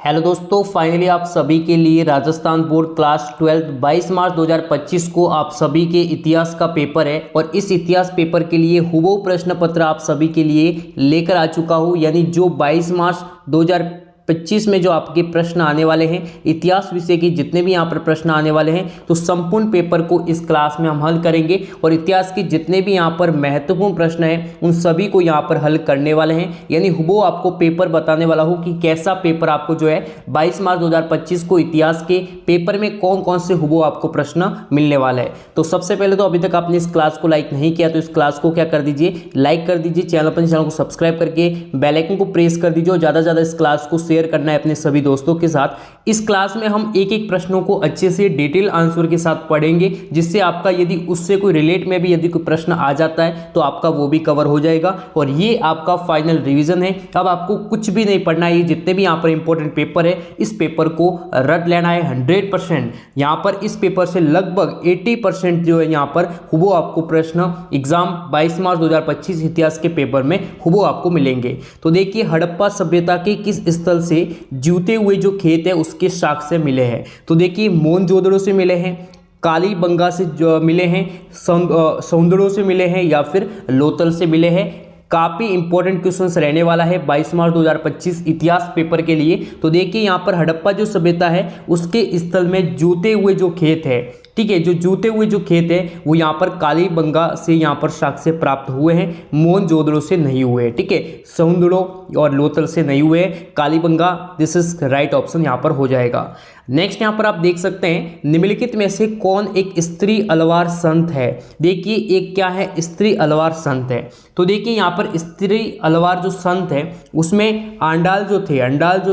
Hello दोस्तों, finally आप सभी के लिए राजस्थान बोर्ड क्लास 12 22 मार्च 2025 को आप सभी के इतिहास का पेपर है और इस इतिहास पेपर के लिए हुबहू प्रश्न पत्र आप सभी के लिए लेकर आ चुका हूं। यानी जो 22 मार्च 2025 में जो आपके प्रश्न आने वाले हैं, इतिहास विषय के जितने भी यहाँ पर प्रश्न आने वाले हैं, तो संपूर्ण पेपर को इस क्लास में हम हल करेंगे और इतिहास के जितने भी यहाँ पर महत्वपूर्ण प्रश्न हैं उन सभी को यहाँ पर हल करने वाले हैं। यानी हुबहू आपको पेपर बताने वाला हूँ कि कैसा पेपर आपको जो है 22 मार्च 2025 को इतिहास के पेपर में कौन कौन से हुबहू आपको प्रश्न मिलने वाला है। तो सबसे पहले तो अभी तक आपने इस क्लास को लाइक नहीं किया तो इस क्लास को क्या कर दीजिए, लाइक कर दीजिए, चैनल को सब्सक्राइब करके बेल आइकन को प्रेस कर दीजिए और ज़्यादा से ज़्यादा इस क्लास को शेयर करना है अपने सभी दोस्तों के साथ। इस क्लास में हम एक एक प्रश्नों को अच्छे से डिटेल आंसर के साथ पढ़ेंगे, जिससे आपका यदि उससे कोई रिलेट में भी यदि कोई प्रश्न आ जाता है तो आपका वो भी कवर हो जाएगा और ये आपका फाइनल रिवीजन है। अब आपको कुछ भी नहीं पढ़ना है, ये जितने भी यहाँ पर इंपॉर्टेंट पेपर है इस पेपर को रट लेना है 100%। यहाँ पर इस पेपर से लगभग 80% जो है यहाँ पर हुबहू आपको प्रश्न एग्जाम 22 मार्च 2025 इतिहास के पेपर में हुबहू आपको मिलेंगे। तो देखिए, हड़प्पा सभ्यता के किस स्थल से जूते हुए जो खेत है उसके साक्ष्य मिले हैं। तो देखिए, मोहनजोदड़ो से मिले हैं, कालीबंगा से जो मिले हैं, सौंदड़ो से मिले हैं या फिर लोथल से मिले हैं। काफ़ी इंपॉर्टेंट क्वेश्चंस रहने वाला है 22 मार्च 2025 इतिहास पेपर के लिए। तो देखिए, यहाँ पर हड़प्पा जो सभ्यता है उसके स्थल में जूते हुए जो खेत है, ठीक है, जो जूते हुए जो खेत है वो यहाँ पर कालीबंगा से यहाँ पर साक्ष्य प्राप्त हुए हैं, मोहनजोदड़ो से नहीं हुए हैं। ठीक है, सौंदड़ो और लोथल से नहीं हुए हैं, Kalibangan this is right option यहाँ पर हो जाएगा। नेक्स्ट यहाँ पर आप देख सकते हैं, निम्नलिखित में से कौन एक स्त्री अलवार संत है। देखिए, एक क्या है, स्त्री अलवार संत है। तो देखिए, यहाँ पर स्त्री अलवार जो संत है उसमें आंडाल जो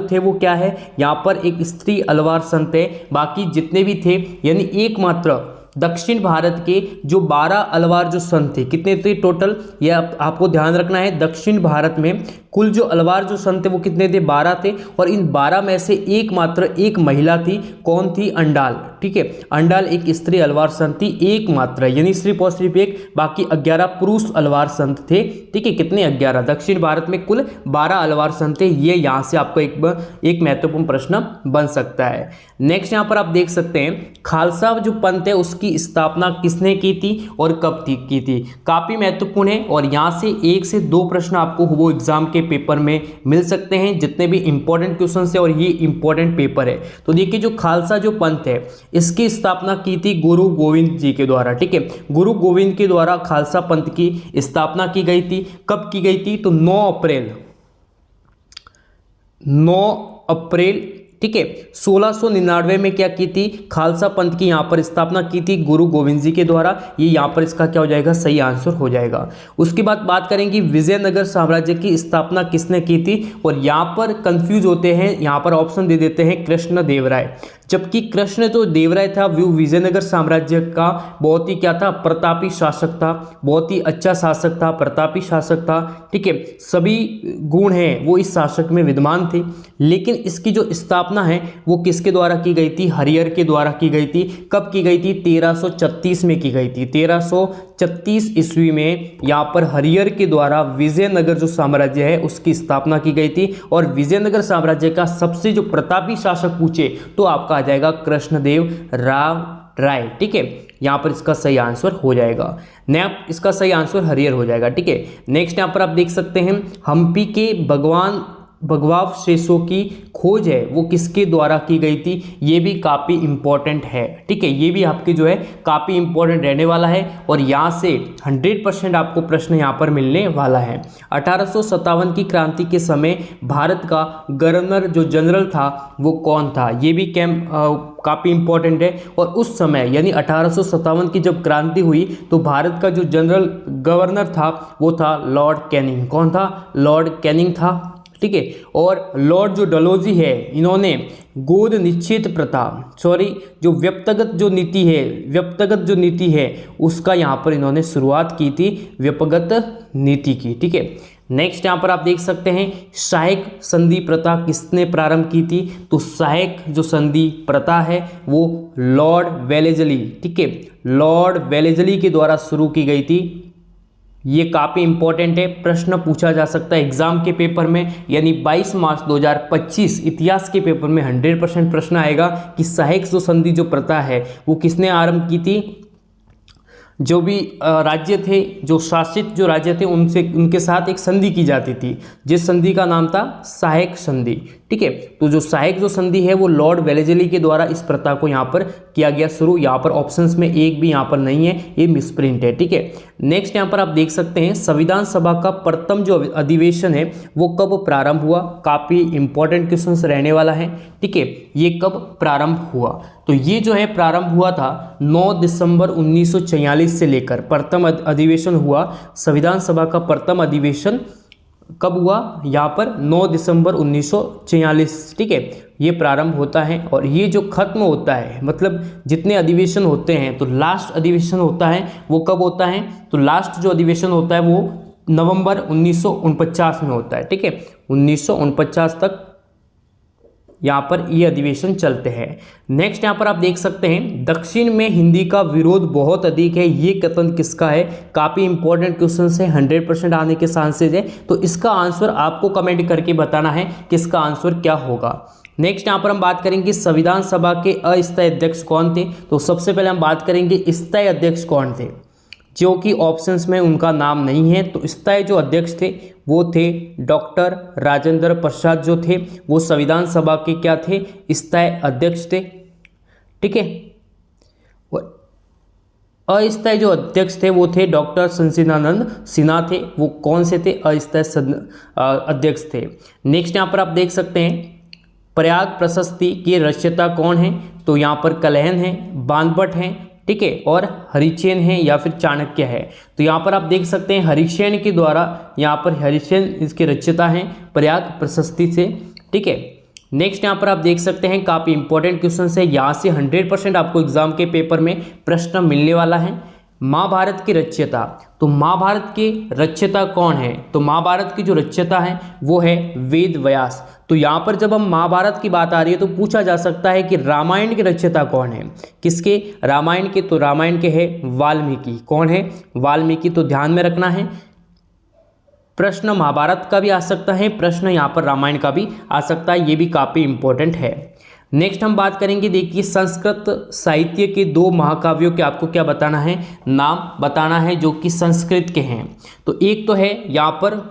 थे वो क्या है, यहाँ पर एक स्त्री अलवार संत है। बाकी जितने भी थे यानी एकमात्र दक्षिण भारत के जो 12 अलवार जो संत थे, कितने थे टोटल, ये आपको ध्यान रखना है। दक्षिण भारत में कुल जो अलवार जो संत थे वो कितने थे, 12 थे और इन 12 में से एकमात्र एक महिला थी। कौन थी, अंडाल। ठीक है, अंडाल एक स्त्री अलवार संत थी एकमात्र, यानी सिर्फ और सिर्फ एक, बाकी 11 पुरुष अलवार संत थे। ठीक है, कितने, 11। दक्षिण भारत में कुल 12 अलवार संत थे। ये यहाँ से आपको एक महत्वपूर्ण प्रश्न बन सकता है। नेक्स्ट यहाँ पर आप देख सकते हैं, खालसा जो पंथ है उसकी स्थापना किसने की थी और कब की थी। काफी महत्वपूर्ण है और यहाँ से 1 से 2 प्रश्न आपको वो एग्जाम के पेपर में मिल सकते हैं, जितने भी इंपॉर्टेंट क्वेश्चन है और ये इंपॉर्टेंट पेपर है। तो देखिए, जो खालसा जो पंथ है इसकी स्थापना की थी गुरु गोविंद जी के द्वारा। ठीक है, गुरु गोविंद के द्वारा खालसा पंथ की स्थापना की गई थी। कब की गई थी, तो 9 अप्रैल ठीक है 1699 में क्या की थी, खालसा पंथ की यहाँ पर स्थापना की थी गुरु गोविंद जी के द्वारा। ये यहाँ पर इसका क्या हो जाएगा, सही आंसर हो जाएगा। उसके बाद बात करेंगे विजयनगर साम्राज्य की स्थापना किसने की थी, और यहाँ पर कंफ्यूज होते हैं, यहाँ पर ऑप्शन दे देते हैं कृष्णदेवराय। जबकि कृष्ण जो देवराय था वो विजयनगर साम्राज्य का बहुत ही क्या था, प्रतापी शासक था, बहुत ही अच्छा शासक था, प्रतापी शासक था। ठीक है, सभी गुण हैं वो इस शासक में विद्यमान थे। लेकिन इसकी जो स्थापना है वो किसके द्वारा की गई थी, हरिहर के द्वारा की गई थी। कब की गई थी, 1336 में की गई थी। 1336 ईस्वी में यहाँ पर हरिहर के द्वारा विजयनगर जो साम्राज्य है उसकी स्थापना की गई थी। और विजयनगर साम्राज्य का सबसे जो प्रतापी शासक पूछे तो आपका आ जाएगा कृष्णदेव राय। ठीक है, यहाँ पर इसका सही आंसर हो जाएगा, इसका सही आंसर हरिहर हो जाएगा। ठीक है, नेक्स्ट यहाँ पर आप देख सकते हैं, हम्पी के भगवावशेषों की खोज है वो किसके द्वारा की गई थी। ये भी काफ़ी इंपॉर्टेंट है। ठीक है, ये भी आपके जो है काफ़ी इंपॉर्टेंट रहने वाला है और यहाँ से 100% आपको प्रश्न यहाँ पर मिलने वाला है। 1857 की क्रांति के समय भारत का गवर्नर जो जनरल था वो कौन था, ये भी काफ़ी इंपॉर्टेंट है। और उस समय यानी 1857 की जब क्रांति हुई तो भारत का जो जनरल गवर्नर था वो था लॉर्ड कैनिंग। कौन था, लॉर्ड कैनिंग था। ठीक है, और लॉर्ड जो डलहौजी है इन्होंने गोद निश्चित प्रथा जो व्यक्तिगत जो नीति है उसका यहाँ पर इन्होंने शुरुआत की थी, व्यक्तिगत नीति की। ठीक है, नेक्स्ट यहाँ पर आप देख सकते हैं, सहायक संधि प्रथा किसने प्रारंभ की थी। तो सहायक जो संधि प्रथा है वो लॉर्ड वेलेस्ली, ठीक है, लॉर्ड वेलेस्ली के द्वारा शुरू की गई थी। ये काफ़ी इंपॉर्टेंट है, प्रश्न पूछा जा सकता है एग्जाम के पेपर में, यानी 22 मार्च 2025 इतिहास के पेपर में 100% प्रश्न आएगा कि सहायक जो संधि जो प्रथा है वो किसने आरंभ की थी। जो भी राज्य थे, जो शासित जो राज्य थे, उनसे उनके साथ एक संधि की जाती थी, जिस संधि का नाम था सहायक संधि। ठीक है, तो जो सहायक जो संधि है वो लॉर्ड वेलेस्ली के द्वारा इस प्रथा को यहाँ पर किया गया शुरू। यहाँ पर ऑप्शंस में एक भी यहाँ पर नहीं है, ये मिसप्रिंट है। ठीक है, नेक्स्ट यहाँ पर आप देख सकते हैं संविधान सभा का प्रथम जो अधिवेशन है वो कब प्रारंभ हुआ। काफ़ी इंपॉर्टेंट क्वेश्चंस रहने वाला है। ठीक है, ये कब प्रारंभ हुआ, तो ये जो है प्रारंभ हुआ था 9 दिसंबर 1946 से लेकर प्रथम अधिवेशन हुआ। संविधान सभा का प्रथम अधिवेशन कब हुआ, यहाँ पर 9 दिसंबर 1946। ठीक है, ये प्रारंभ होता है और ये जो खत्म होता है, मतलब जितने अधिवेशन होते हैं तो लास्ट अधिवेशन होता है वो कब होता है, तो लास्ट जो अधिवेशन होता है वो नवंबर 1949 में होता है। ठीक है, 1949 तक यहाँ पर ये अधिवेशन चलते हैं। नेक्स्ट यहाँ पर आप देख सकते हैं दक्षिण में हिंदी का विरोध बहुत अधिक है, ये कथन किसका है। काफ़ी इंपॉर्टेंट क्वेश्चन है, 100% आने के चांसेज है, तो इसका आंसर आपको कमेंट करके बताना है कि इसका आंसर क्या होगा। नेक्स्ट यहाँ पर हम बात करेंगे संविधान सभा के अस्थायी अध्यक्ष कौन थे। तो सबसे पहले हम बात करेंगे स्थायी अध्यक्ष कौन थे, जो कि ऑप्शंस में उनका नाम नहीं है। तो स्थायी जो अध्यक्ष थे वो थे डॉक्टर राजेंद्र प्रसाद जो थे, वो संविधान सभा के क्या थे, स्थायी अध्यक्ष थे। ठीक है, अस्थायी जो अध्यक्ष थे वो थे डॉक्टर संसीदानंद सिन्हा थे, वो कौन से थे, अस्थायी अध्यक्ष थे। नेक्स्ट यहाँ पर आप देख सकते हैं प्रयाग प्रशस्ति के रचयिता कौन है, तो यहाँ पर कलहन है, बाणभट्ट हैं, ठीक है, और हरिसेन है या फिर चाणक्य है। तो यहाँ पर आप देख सकते हैं हरिसेन के द्वारा, यहाँ पर हरिसेन इसके रचयिता हैं प्रयाग प्रशस्ति से। ठीक है, नेक्स्ट यहाँ पर आप देख सकते हैं काफ़ी इंपॉर्टेंट क्वेश्चन है, यहाँ से 100% आपको एग्जाम के पेपर में प्रश्न मिलने वाला है। महाभारत की रचयिता, तो महाभारत के रचयिता कौन है, तो महाभारत की जो रचयिता है वो है वेद व्यास। तो यहाँ पर जब हम महाभारत की बात आ रही है तो पूछा जा सकता है कि रामायण के रचयिता कौन है, किसके, रामायण के, तो रामायण के है वाल्मीकि। कौन है, वाल्मीकि। तो ध्यान में रखना है, प्रश्न महाभारत का भी आ सकता है, प्रश्न यहाँ पर रामायण का भी आ सकता है, ये भी काफ़ी इंपॉर्टेंट है। नेक्स्ट हम बात करेंगे, देखिए संस्कृत साहित्य के 2 महाकाव्यों के आपको क्या बताना है, नाम बताना है जो कि संस्कृत के हैं। तो एक तो है यहाँ पर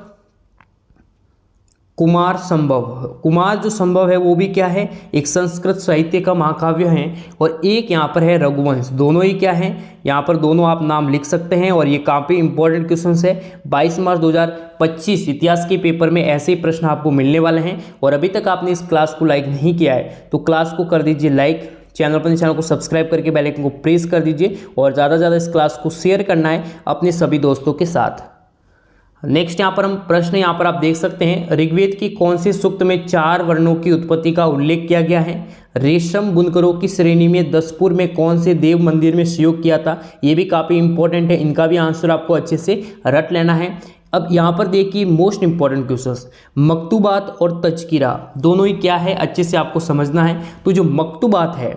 कुमार संभव। कुमार जो संभव है वो भी क्या है, एक संस्कृत साहित्य का महाकाव्य है, और एक यहाँ पर है रघुवंश। दोनों ही क्या है, यहाँ पर दोनों आप नाम लिख सकते हैं, और ये काफ़ी इंपॉर्टेंट क्वेश्चन है। 22 मार्च 2025 इतिहास के पेपर में ऐसे ही प्रश्न आपको मिलने वाले हैं। और अभी तक आपने इस क्लास को लाइक नहीं किया है तो क्लास को कर दीजिए लाइक, चैनल को सब्सक्राइब करके बेल आइकन को प्रेस कर दीजिए, और ज़्यादा से ज़्यादा इस क्लास को शेयर करना है अपने सभी दोस्तों के साथ। नेक्स्ट यहाँ पर हम प्रश्न यहाँ पर आप देख सकते हैं ऋग्वेद की कौन सी सूक्त में 4 वर्णों की उत्पत्ति का उल्लेख किया गया है। रेशम बुनकरों की श्रेणी में दसपुर में कौन से देव मंदिर में सहयोग किया था, ये भी काफ़ी इंपॉर्टेंट है, इनका भी आंसर आपको अच्छे से रट लेना है। अब यहाँ पर देखिए मोस्ट इंपॉर्टेंट क्वेश्चंस, मकतूबात और तज़किरा दोनों ही क्या है, अच्छे से आपको समझना है। तो जो मकतूबात है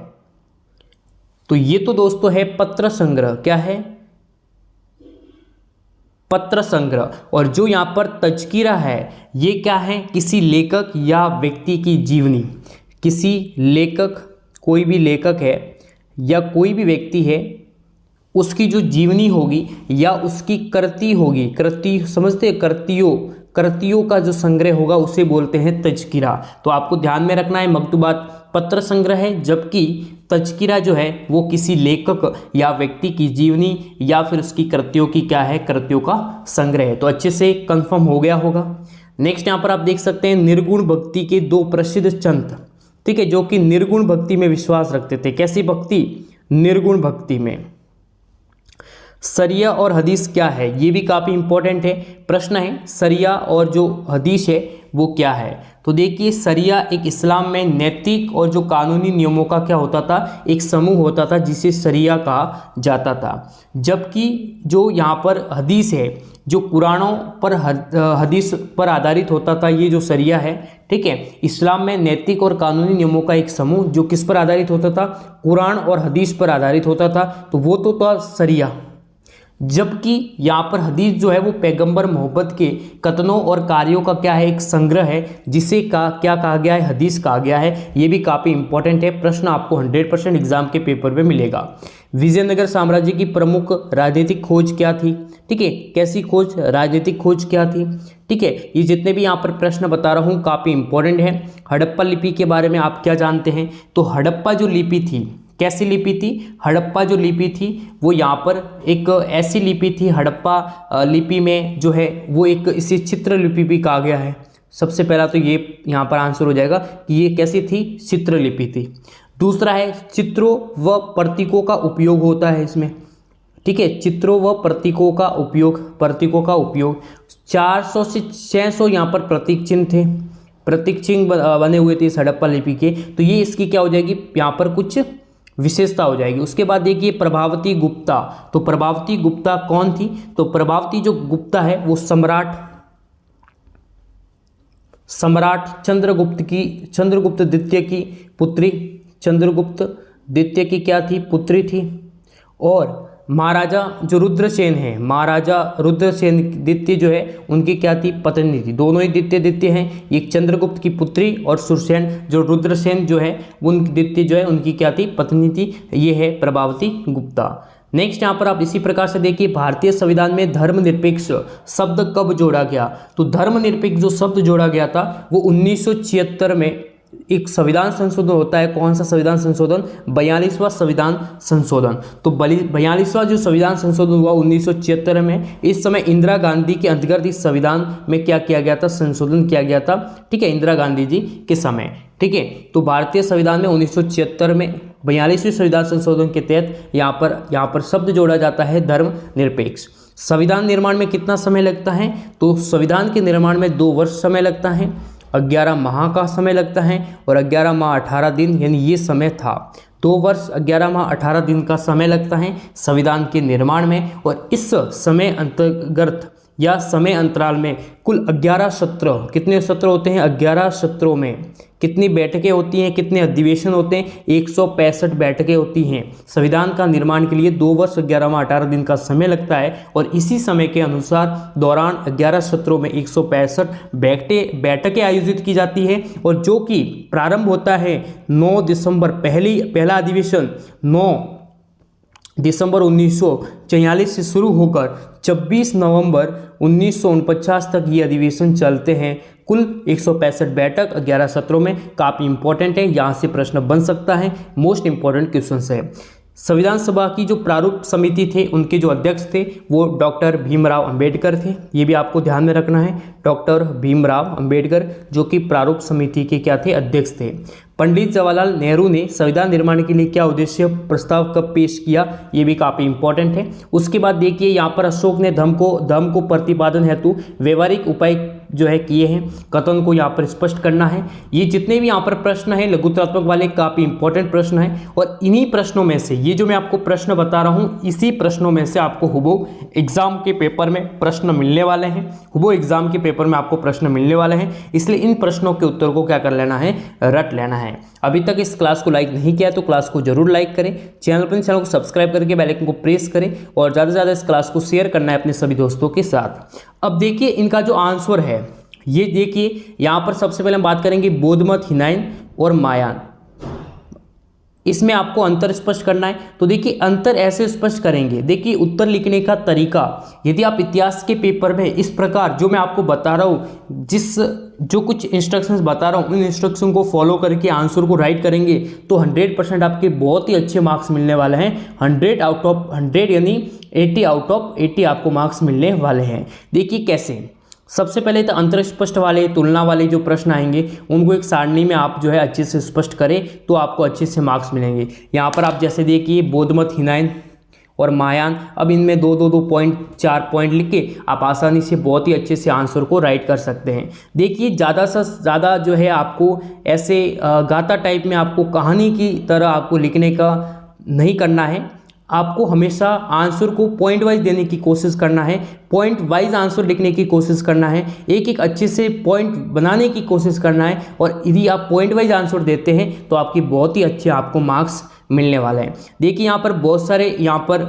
तो ये तो दोस्तों है पत्र संग्रह, क्या है, पत्र संग्रह। और जो यहाँ पर तज़किरा है ये क्या है, किसी लेखक या व्यक्ति की जीवनी। किसी लेखक, कोई भी लेखक है या कोई भी व्यक्ति है, उसकी जो जीवनी होगी या उसकी कृति होगी, कृति समझते हैं, कृतियों का जो संग्रह होगा उसे बोलते हैं तज़किरा। तो आपको ध्यान में रखना है मकतूबात पत्र संग्रह है, जबकि तज़किरा जो है वो किसी लेखक या व्यक्ति की जीवनी या फिर उसकी कृतियों की क्या है, कृतियों का संग्रह है। तो अच्छे से कंफर्म हो गया होगा। नेक्स्ट यहाँ पर आप देख सकते हैं निर्गुण भक्ति के 2 प्रसिद्ध संत, ठीक है, जो कि निर्गुण भक्ति में विश्वास रखते थे। कैसी भक्ति, निर्गुण भक्ति में। सरिया और हदीस क्या है, ये भी काफ़ी इंपॉर्टेंट है, प्रश्न है सरिया और जो हदीस है वो क्या है। तो देखिए सरिया एक इस्लाम में नैतिक और जो कानूनी नियमों का क्या होता था, एक समूह होता था जिसे सरिया कहा जाता था। जबकि जो यहाँ पर हदीस है जो कुरानों पर हदीस पर आधारित होता था, ये जो सरिया है, ठीक है, इस्लाम में नैतिक और कानूनी नियमों का एक समूह जो किस पर आधारित होता था, कुरान और हदीस पर आधारित होता था, तो वो तो था सरिया। जबकि यहाँ पर हदीस जो है वो पैगंबर मोहब्बत के कथनों और कार्यों का क्या है, एक संग्रह है, जिसे क्या कहा गया है, हदीस कहा गया है। ये भी काफ़ी इंपॉर्टेंट है, प्रश्न आपको 100% एग्जाम के पेपर में मिलेगा। विजयनगर साम्राज्य की प्रमुख राजनीतिक खोज क्या थी? ठीक है, कैसी खोज, राजनीतिक खोज क्या थी? ठीक है, ये जितने भी यहाँ पर प्रश्न बता रहा हूँ काफ़ी इंपॉर्टेंट है। हड़प्पा लिपि के बारे में आप क्या जानते हैं? तो हड़प्पा जो लिपि थी, कैसी लिपि थी? हड़प्पा जो लिपि थी वो यहाँ पर एक ऐसी लिपि थी, हड़प्पा लिपि में जो है वो एक इसे चित्र लिपि भी कहा गया है। सबसे पहला तो ये यहाँ पर आंसर हो जाएगा कि ये कैसी थी, चित्र लिपि थी। दूसरा है चित्रों व प्रतीकों का उपयोग होता है इसमें। ठीक है, चित्रों व प्रतीकों का उपयोग 400 से 600 यहाँ पर प्रतीक चिन्ह थे, प्रतीक चिन्ह बने हुए थे इस हड़प्पा लिपि के। तो ये इसकी क्या हो जाएगी, यहाँ पर कुछ विशेषता हो जाएगी। उसके बाद देखिए प्रभावती गुप्ता, तो प्रभावती गुप्ता कौन थी? तो प्रभावती जो गुप्ता है वो सम्राट चंद्रगुप्त द्वितीय की पुत्री, चंद्रगुप्त द्वितीय की क्या थी, पुत्री थी। और महाराजा जो रुद्रसेन है, महाराजा रुद्रसेन द्वितीय जो है उनकी क्या थी, पत्नी थी। दोनों ही द्वितीय हैं, एक चंद्रगुप्त की पुत्री और सुरसेन जो रुद्रसेन जो है उनकी द्वितीय जो है उनकी क्या थी, पत्नी थी। ये है प्रभावती गुप्ता। नेक्स्ट यहाँ पर आप इसी प्रकार से देखिए भारतीय संविधान में धर्मनिरपेक्ष शब्द कब जोड़ा गया? तो धर्मनिरपेक्ष जो शब्द जोड़ा गया था वो 1976 में एक संविधान संशोधन होता है। कौन सा संविधान संशोधन? 42वां संविधान संशोधन। तो 42वां जो संविधान संशोधन हुआ 1976 में। इस समय इंदिरा गांधी के अंतर्गत इस संविधान में क्या किया गया था, संशोधन किया गया था। ठीक है, इंदिरा गांधी जी के समय। ठीक है, तो भारतीय संविधान में 1976 में 42वें संविधान संशोधन के तहत यहाँ पर शब्द जोड़ा जाता है धर्मनिरपेक्ष। संविधान निर्माण में कितना समय लगता है? तो संविधान के निर्माण में 2 वर्ष समय लगता है, 11 माह का समय लगता है और 11 माह 18 दिन, यानी ये समय था। 2 वर्ष 11 माह 18 दिन का समय लगता है संविधान के निर्माण में। और इस समय अंतर्गत या समय अंतराल में कुल 11 सत्र, कितने सत्र होते हैं? 11 सत्रों में कितनी बैठकें होती हैं, कितने अधिवेशन होते हैं? 165 बैठकें होती हैं। संविधान का निर्माण के लिए 2 वर्ष 11 माह 18 दिन का समय लगता है और इसी समय के अनुसार दौरान 11 सत्रों में 165 बैठकें आयोजित की जाती है। और जो कि प्रारंभ होता है 9 दिसंबर, पहला अधिवेशन 9 दिसंबर 1944 से शुरू होकर 26 नवंबर 1949 तक ये अधिवेशन चलते हैं। कुल 165 बैठक 11 सत्रों में, काफ़ी इंपॉर्टेंट है, यहाँ से प्रश्न बन सकता है, मोस्ट इंपॉर्टेंट क्वेश्चन है। संविधान सभा की जो प्रारूप समिति थे उनके जो अध्यक्ष थे वो डॉक्टर भीमराव अंबेडकर थे। ये भी आपको ध्यान में रखना है, डॉक्टर भीमराव अंबेडकर जो कि प्रारूप समिति के क्या थे, अध्यक्ष थे। पंडित जवाहरलाल नेहरू ने संविधान निर्माण के लिए क्या उद्देश्य प्रस्ताव कब पेश किया? ये भी काफ़ी इंपॉर्टेंट है। उसके बाद देखिए यहाँ पर अशोक ने धर्म को प्रतिपादन हेतु व्यवहारिक उपाय जो है किए हैं, कथन को यहाँ पर स्पष्ट करना है। ये जितने भी यहाँ पर प्रश्न हैं लघुत्रात्मक वाले काफ़ी इंपॉर्टेंट प्रश्न हैं और इन्हीं प्रश्नों में से, ये जो मैं आपको प्रश्न बता रहा हूँ इसी प्रश्नों में से आपको हुबहू एग्जाम के पेपर में प्रश्न मिलने वाले हैं, हुबहू एग्जाम के पेपर में आपको प्रश्न मिलने वाले हैं। इसलिए इन प्रश्नों के उत्तर को क्या कर लेना है, रट लेना है। अभी तक इस क्लास को लाइक नहीं किया तो क्लास को जरूर लाइक करें, चैनल को सब्सक्राइब करके बेल आइकन को प्रेस करें और ज़्यादा से ज़्यादा इस क्लास को शेयर करना है अपने सभी दोस्तों के साथ। अब देखिए इनका जो आंसर है, ये देखिए यहाँ पर सबसे पहले हम बात करेंगे बोधमत, हिनाइन और महायान। इसमें आपको अंतर स्पष्ट करना है। तो देखिए अंतर ऐसे स्पष्ट करेंगे, देखिए उत्तर लिखने का तरीका, यदि आप इतिहास के पेपर में इस प्रकार जो मैं आपको बता रहा हूँ, जो कुछ इंस्ट्रक्शंस बता रहा हूँ उन इंस्ट्रक्शन को फॉलो करके आंसर को राइट करेंगे तो 100% आपके बहुत ही अच्छे मार्क्स मिलने वाले हैं। 100 आउट ऑफ 100 यानी 80 आउट ऑफ 80 आपको मार्क्स मिलने वाले हैं। देखिए कैसे, सबसे पहले तो अंतर स्पष्ट वाले, तुलना वाले जो प्रश्न आएंगे उनको एक सारणी में आप जो है अच्छे से स्पष्ट करें तो आपको अच्छे से मार्क्स मिलेंगे। यहाँ पर आप जैसे देखिए बोधमत, हिनाइन और महायान, अब इनमें 2 पॉइंट 4 पॉइंट लिख के आप आसानी से बहुत ही अच्छे से आंसर को राइट कर सकते हैं। देखिए ज़्यादा से ज़्यादा जो है आपको ऐसे गाथा टाइप में आपको कहानी की तरह आपको लिखने का नहीं करना है, आपको हमेशा आंसर को पॉइंट वाइज देने की कोशिश करना है, पॉइंट वाइज आंसर लिखने की कोशिश करना है, एक अच्छे से पॉइंट बनाने की कोशिश करना है। और यदि आप पॉइंट वाइज आंसर देते हैं तो आपकी बहुत ही अच्छे आपको मार्क्स मिलने वाले हैं। देखिए यहाँ पर बहुत सारे यहाँ पर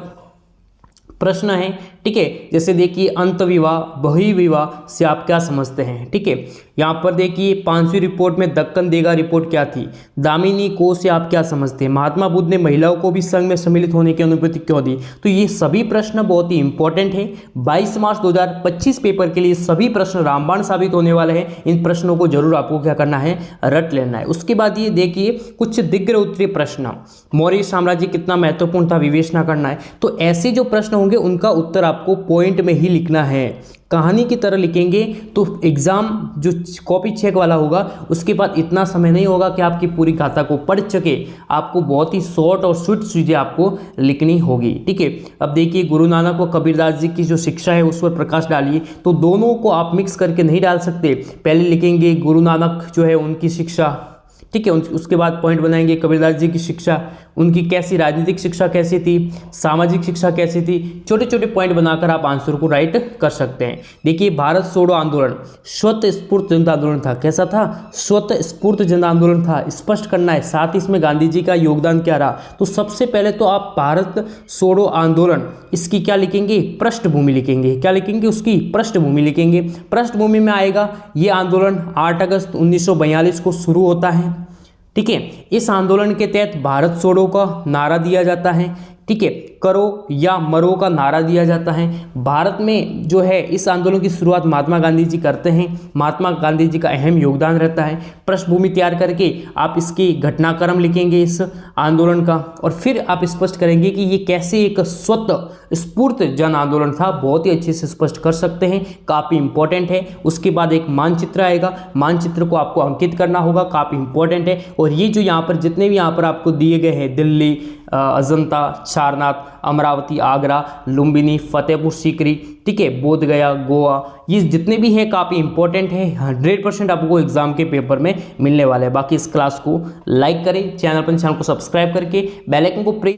प्रश्न है। ठीक है, जैसे देखिए अंत विवाह बहिर्विवाह से आप क्या समझते हैं। ठीक है, यहाँ पर देखिए 5वीं रिपोर्ट में दक्कन देगा रिपोर्ट क्या थी, दामिनी को से आप क्या समझते हैं, महात्मा बुद्ध ने महिलाओं को भी संघ में सम्मिलित होने की अनुमति क्यों दी। तो ये सभी प्रश्न बहुत ही इंपॉर्टेंट है। 22 मार्च 2025 पेपर के लिए सभी प्रश्न रामबाण साबित होने वाले हैं। इन प्रश्नों को जरूर आपको क्या करना है, रट लेना है। उसके बाद ये देखिए कुछ दीर्घ उत्तरीय प्रश्न, मौर्य साम्राज्य कितना महत्वपूर्ण था, विवेचना करना है। तो ऐसे जो प्रश्न होंगे उनका उत्तर आपको पॉइंट में ही लिखना है, कहानी की तरह लिखेंगे तो एग्जाम जो कॉपी चेक वाला होगा उसके बाद इतना समय नहीं होगा कि आपकी पूरी गाथा को पढ़ सके। आपको बहुत ही शॉर्ट और स्वीट चीज़ें आपको लिखनी होगी। ठीक है, अब देखिए गुरु नानक और कबीरदास जी की जो शिक्षा है उस पर प्रकाश डालिए। तो दोनों को आप मिक्स करके नहीं डाल सकते, पहले लिखेंगे गुरु नानक जो है उनकी शिक्षा, ठीक है, उसके बाद पॉइंट बनाएंगे कबीरदास जी की शिक्षा, उनकी कैसी राजनीतिक शिक्षा कैसी थी, सामाजिक शिक्षा कैसी थी। छोटे छोटे पॉइंट बनाकर आप आंसर को राइट कर सकते हैं। देखिए भारत छोड़ो आंदोलन स्वतः स्फूर्त जनता आंदोलन था। कैसा था, स्वतः स्फूर्त जन आंदोलन था, स्पष्ट करना है। साथ ही इसमें गांधी जी का योगदान क्या रहा। तो सबसे पहले तो आप भारत छोड़ो आंदोलन इसकी क्या लिखेंगे, पृष्ठभूमि लिखेंगे। क्या लिखेंगे, उसकी पृष्ठभूमि लिखेंगे। पृष्ठभूमि में आएगा ये आंदोलन 8 अगस्त 1942 को शुरू होता है। ठीक है, इस आंदोलन के तहत भारत छोड़ो का नारा दिया जाता है। ठीक है, करो या मरो का नारा दिया जाता है। भारत में जो है इस आंदोलन की शुरुआत महात्मा गांधी जी करते हैं। महात्मा गांधी जी का अहम योगदान रहता है। पृष्ठभूमि तैयार करके आप इसकी घटनाक्रम लिखेंगे इस आंदोलन का, और फिर आप स्पष्ट करेंगे कि ये कैसे एक स्वतः स्फूर्त जन आंदोलन था। बहुत ही अच्छे से स्पष्ट कर सकते हैं, काफ़ी इंपॉर्टेंट है। उसके बाद एक मानचित्र आएगा, मानचित्र को आपको अंकित करना होगा, काफ़ी इंपॉर्टेंट है। और ये जो यहाँ पर जितने भी यहाँ पर आपको दिए गए हैं, दिल्ली, अजंता, सारनाथ, अमरावती, आगरा, लुम्बिनी, फतेहपुर सीकरी, ठीक है, बोध गया, गोवा, ये जितने भी हैं काफ़ी इंपॉर्टेंट है। 100% आपको एग्जाम के पेपर में मिलने वाले हैं। बाकी इस क्लास को लाइक करें, चैनल को सब्सक्राइब करके बेल आइकन को प्रेस